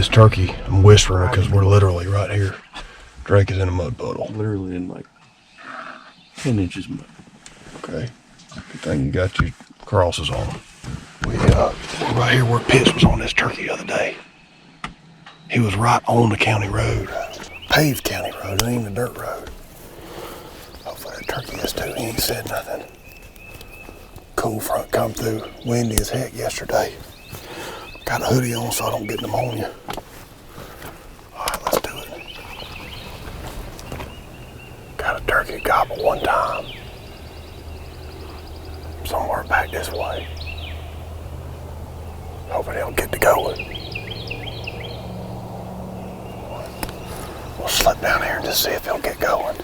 this turkey. I'm whispering because we're literally right here. Drake is in a mud puddle. Literally in like 10 inches mud. Okay. Good thing you got your crosses on. We're right here where Pitts was on this turkey the other day. He was right on the county road. Paved county road, it ain't even a dirt road. Hopefully that turkey is too. He ain't said nothing. Cool front come through. Windy as heck yesterday. Got a hoodie on so I don't get pneumonia. Alright, let's do it. Got a turkey gobble one time. Somewhere back this way. Hopefully they'll get to going. We'll slip down here and just see if he'll get going.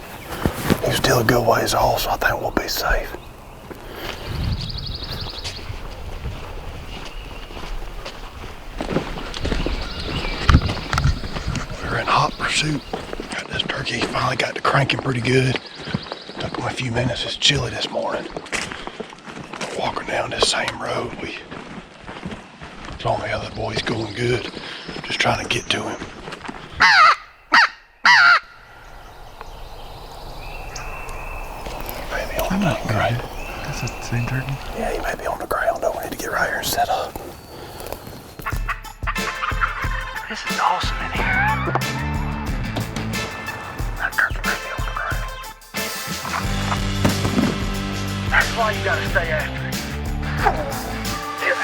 He's still a good ways off, so I think we'll be safe. We're in hot pursuit. Got this turkey, finally got to cranking pretty good. Took him a few minutes, it's chilly this morning. We're walking down this same road. We told the other boy's going good. Just trying to get to him. Right. That's the same turkey? Yeah, he may be on the ground though. We need to get right here and set up. This is awesome in here. That turkey may be on the ground. That's why you gotta stay after it. Yeah.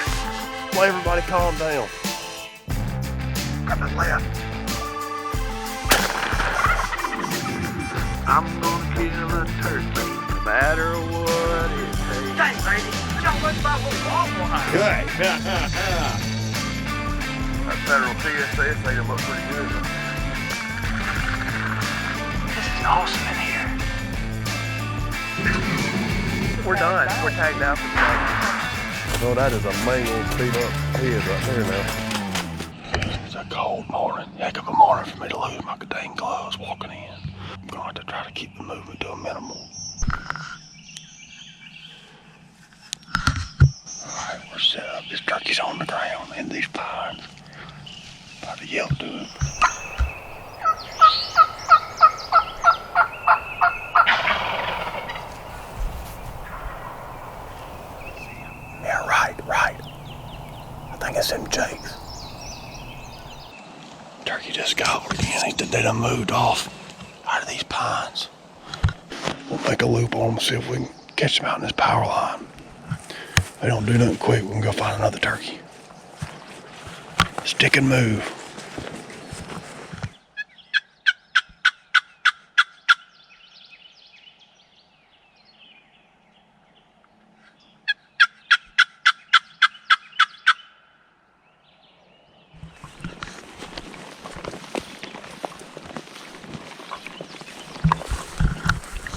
Well, everybody calm down. Got the left. I'm gonna kill a turkey. No matter what it takes. Dang, lady, y'all look about what waffle house. Good. That federal TSA say it look pretty good. This is awesome in here. We're done. We're tagged out for the day. Oh, that is a male beat up head right there now. It's a cold morning. Heck of a morning for me to lose my dang gloves walking in. I'm going to try to keep the movement to a minimal. Alright, we're set up. This turkey's on the ground in these pines. About to yell to him. Yeah, right. I think it's them jakes. Turkey just gobbled again. They done moved off out of these pines. We'll make a loop on them, see if we can catch them out in this power line. If they don't do nothing quick, we can go find another turkey. Stick and move.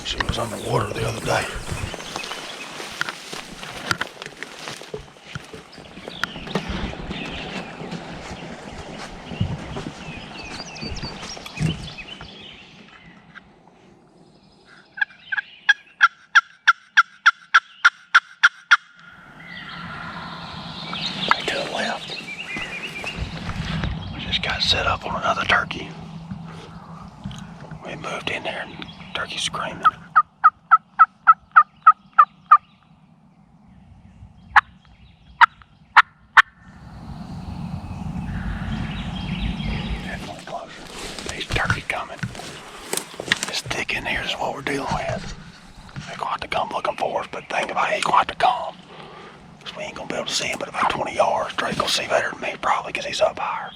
She was underwater the other day. To the left. We just got set up on another turkey. We moved in there and the turkey's screaming. Definitely closer. There's turkey coming. It's thick in here is what we're dealing with. They're going to have to come looking for us, but think about it, he's going to have to come. Because we ain't going to be able to see him but about 20 yards. Drake will see better than me probably because he's up higher.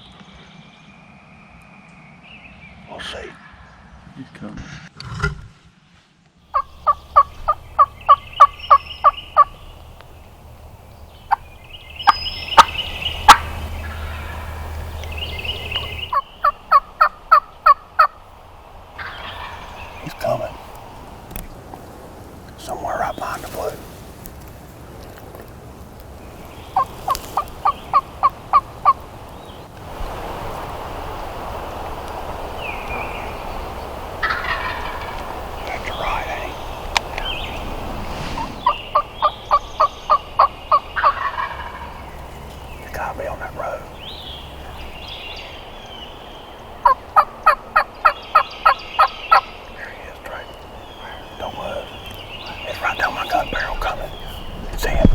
We'll see. He's coming. He's coming. Somewhere right behind the blue. Left to right, eh? He's gotta be on that road. Shotgun barrel coming. See it?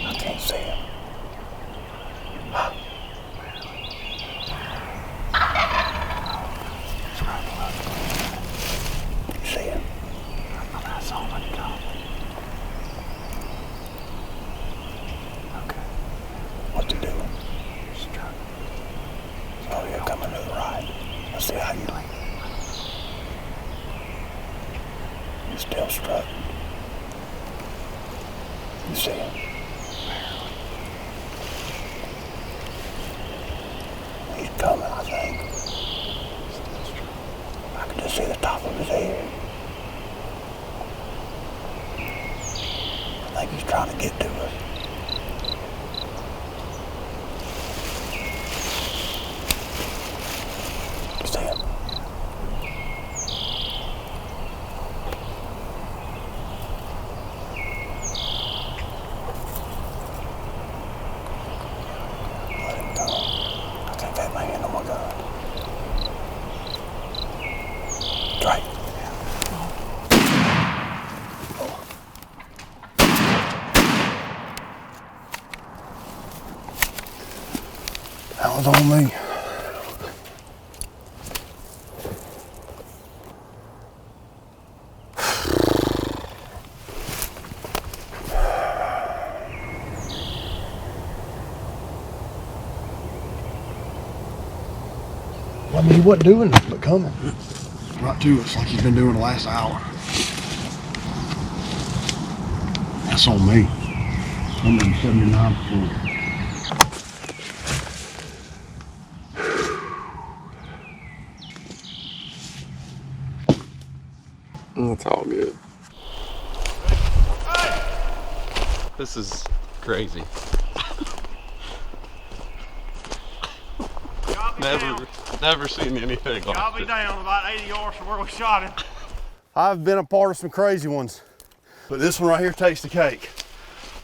I can't see him. Huh? You see him? I saw him at the top. Okay. What's he doing? Oh, you're coming to the right. Let's see how you like it. You're still strutting. You see him? He's coming, I think. I can just see the top of his head. I think he's trying to get to us. See him? Let him go. I think I have my hand on my gun. Drake. Oh. That was on me. I mean, he wasn't doing nothing but coming right to us like he's been doing the last hour. That's on me. 179%. It's all good. This is crazy. Never seen anything like I'll be it. down about 80 yards from where we shot him. I've been a part of some crazy ones, but this one right here takes the cake.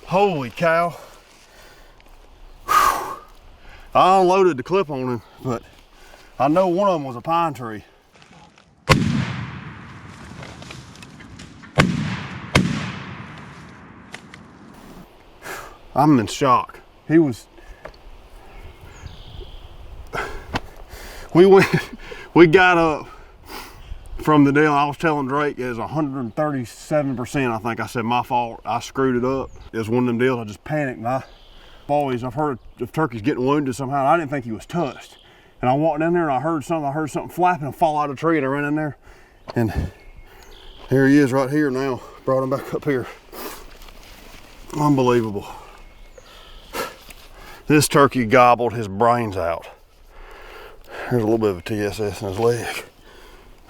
Holy cow. Whew. I unloaded the clip on him, but I know one of them was a pine tree. I'm in shock. He was, we got up from the deal. I was telling Drake it was 137%. I think I said my fault. I screwed it up. It was one of them deals. I just panicked, and I've heard of turkeys getting wounded somehow. I didn't think he was touched. And I walked in there and I heard something flapping and fall out of a tree, and I ran in there. And here he is right here now. Brought him back up here. Unbelievable. This turkey gobbled his brains out. There's a little bit of a TSS in his leg.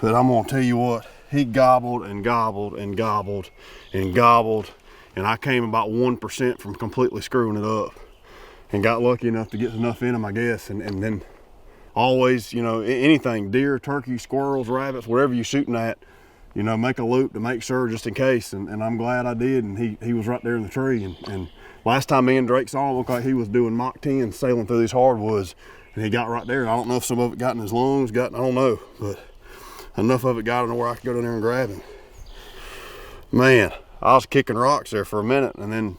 But I'm gonna tell you what, he gobbled and gobbled and gobbled and gobbled, and I came about 1% from completely screwing it up and got lucky enough to get enough in him, I guess. And then always, you know, anything, deer, turkey, squirrels, rabbits, whatever you're shooting at, you know, make a loop to make sure just in case. And I'm glad I did, and he was right there in the tree. And last time me and Drake saw him, it looked like he was doing Mach 10 sailing through these hardwoods, and he got right there. I don't know if some of it got in his lungs, I don't know, but enough of it got in where I could go down there and grab him. Man, I was kicking rocks there for a minute, and then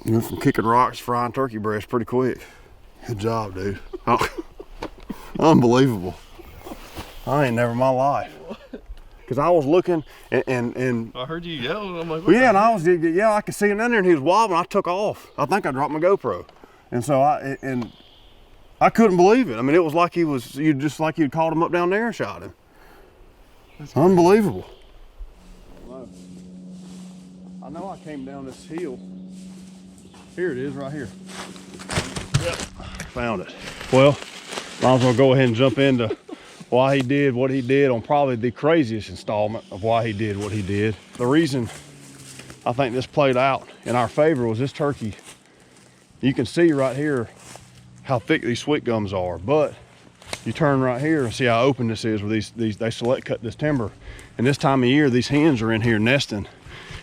went from kicking rocks to frying turkey breast pretty quick. Good job, dude. Unbelievable. I ain't never in my life. Because I was looking and I heard you yelling. I'm like, well, yeah, and I could see him in there, and he was wobbling. I took off. I think I dropped my GoPro, and so I couldn't believe it. I mean, it was like just like you'd called him up down there and shot him. That's unbelievable. I know I came down this hill. Here it is, right here. Yep, found it. Well, might as well go ahead and jump into why he did what he did on probably the craziest installment of why he did what he did. The reason I think this played out in our favor was this turkey. You can see right here how thick these sweet gums are, but you turn right here and see how open this is where they select cut this timber. And this time of year, these hens are in here nesting.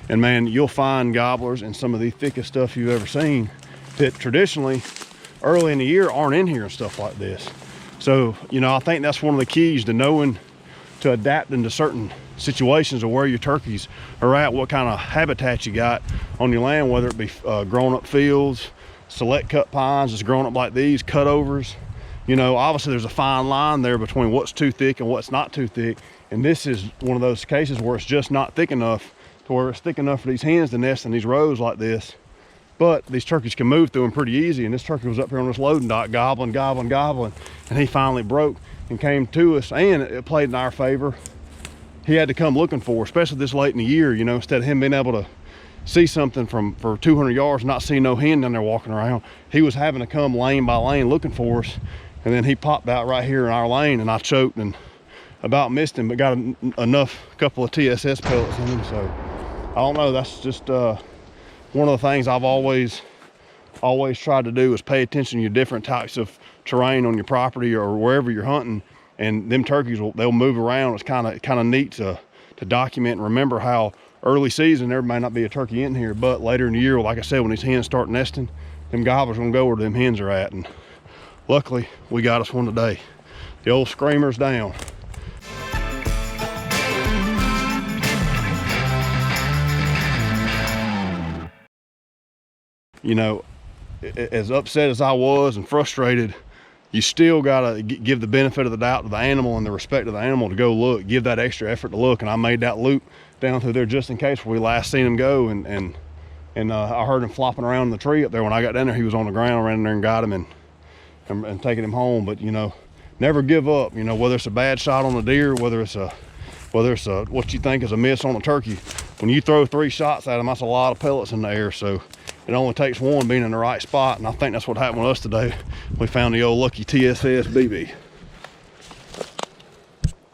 And man, you'll find gobblers and some of the thickest stuff you've ever seen that traditionally early in the year aren't in here and stuff like this. So, you know, I think that's one of the keys to knowing to adapt into certain situations of where your turkeys are at, what kind of habitat you got on your land, whether it be grown up fields, select cut pines that's grown up like these, cutovers. You know, obviously there's a fine line there between what's too thick and what's not too thick. And this is one of those cases where it's just not thick enough to where it's thick enough for these hens to nest in these rows like this. But these turkeys can move through them pretty easy. And this turkey was up here on this loading dock, gobbling, gobbling, gobbling. And he finally broke and came to us, and it played in our favor. He had to come looking for, especially this late in the year, you know, instead of him being able to see something for 200 yards and not see no hen down there walking around, he was having to come lane by lane looking for us. And then he popped out right here in our lane, and I choked and about missed him, but got enough, couple of TSS pellets in him. So I don't know, that's just one of the things I've always tried to do is pay attention to your different types of terrain on your property or wherever you're hunting. And them turkeys, they'll move around. It's kind of neat to document and remember how early season there may not be a turkey in here, but later in the year, like I said, when these hens start nesting, them gobblers gonna go where them hens are at. And luckily we got us one today. The old screamer's down. You know, as upset as I was and frustrated, you still gotta give the benefit of the doubt to the animal and the respect of the animal to go look, give that extra effort to look. And I made that loop down through there just in case where we last seen him go. And I heard him flopping around in the tree up there. When I got down there, he was on the ground, ran in there and got him and taking him home. But you know, never give up. You know, whether it's a bad shot on a deer, whether it's a what you think is a miss on a turkey, when you throw 3 shots at him, that's a lot of pellets in the air. So it only takes one being in the right spot, and I think that's what happened with us today. We found the old lucky TSS BB.